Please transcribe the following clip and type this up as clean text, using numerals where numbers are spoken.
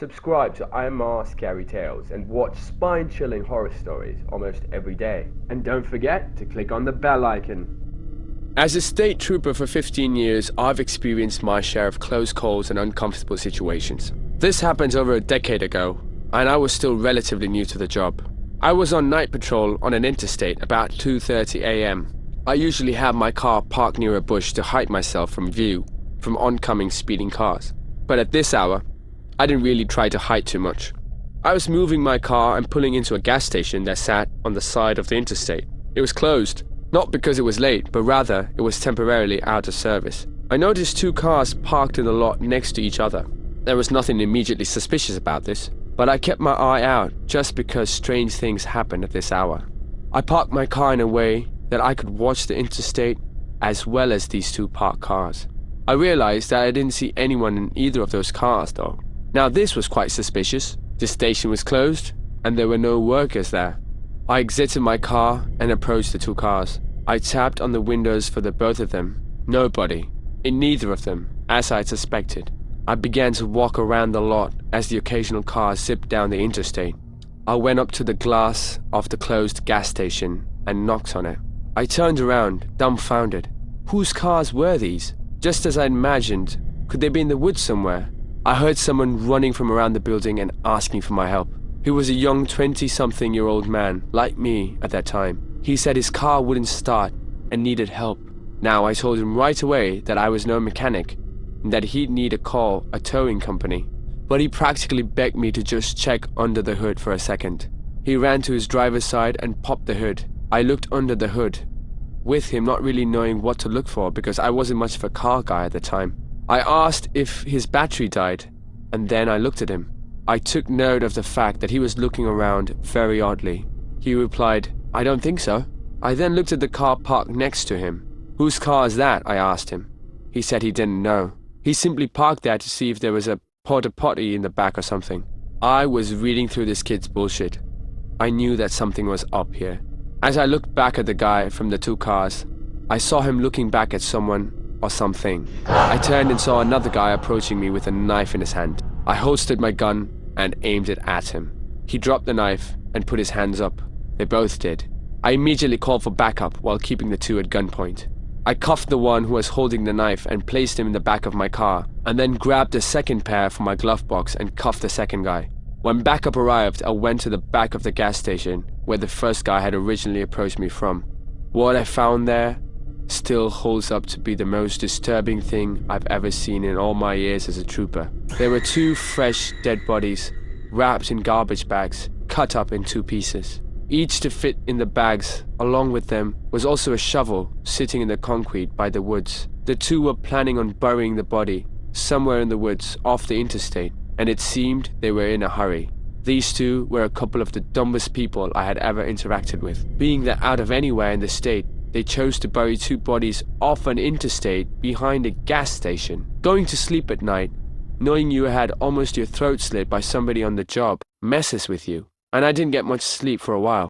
Subscribe to IMR Scary Tales and watch spine-chilling horror stories almost every day. And don't forget to click on the bell icon. As a state trooper for 15 years, I've experienced my share of close calls and uncomfortable situations. This happened over a decade ago, and I was still relatively new to the job. I was on night patrol on an interstate about 2:30 a.m. I usually have my car parked near a bush to hide myself from view from oncoming speeding cars. But at this hour, I didn't really try to hide too much. I was moving my car and pulling into a gas station that sat on the side of the interstate. It was closed, not because it was late, but rather it was temporarily out of service. I noticed two cars parked in the lot next to each other. There was nothing immediately suspicious about this, but I kept my eye out just because strange things happened at this hour. I parked my car in a way that I could watch the interstate as well as these two parked cars. I realized that I didn't see anyone in either of those cars though. Now this was quite suspicious. The station was closed and there were no workers there. I exited my car and approached the two cars. I tapped on the windows for the both of them. Nobody. In neither of them, as I had suspected. I began to walk around the lot as the occasional car zipped down the interstate. I went up to the glass of the closed gas station and knocked on it. I turned around, dumbfounded. Whose cars were these? Just as I imagined, could they be in the woods somewhere? I heard someone running from around the building and asking for my help. He was a young 20-something-year-old man, like me at that time. He said his car wouldn't start and needed help. Now I told him right away that I was no mechanic and that he'd need to call a towing company. But he practically begged me to just check under the hood for a second. He ran to his driver's side and popped the hood. I looked under the hood, with him not really knowing what to look for because I wasn't much of a car guy at the time. I asked if his battery died, and then I looked at him. I took note of the fact that he was looking around very oddly. He replied, "I don't think so." I then looked at the car parked next to him. "Whose car is that?" I asked him. He said he didn't know. He simply parked there to see if there was a porta potty in the back or something. I was reading through this kid's bullshit. I knew that something was up here. As I looked back at the guy from the two cars, I saw him looking back at someone or something. I turned and saw another guy approaching me with a knife in his hand. I holstered my gun and aimed it at him. He dropped the knife and put his hands up. They both did. I immediately called for backup while keeping the two at gunpoint. I cuffed the one who was holding the knife and placed him in the back of my car, and then grabbed the second pair from my glove box and cuffed the second guy. When backup arrived, I went to the back of the gas station where the first guy had originally approached me from. What I found there still holds up to be the most disturbing thing I've ever seen in all my years as a trooper. There were two fresh dead bodies wrapped in garbage bags, cut up in two pieces. Each to fit in the bags. Along with them was also a shovel sitting in the concrete by the woods. The two were planning on burying the body somewhere in the woods off the interstate, and it seemed they were in a hurry. These two were a couple of the dumbest people I had ever interacted with. Being that out of anywhere in the state, they chose to bury two bodies off an interstate behind a gas station. Going to sleep at night, knowing you had almost your throat slit by somebody on the job, messes with you. And I didn't get much sleep for a while.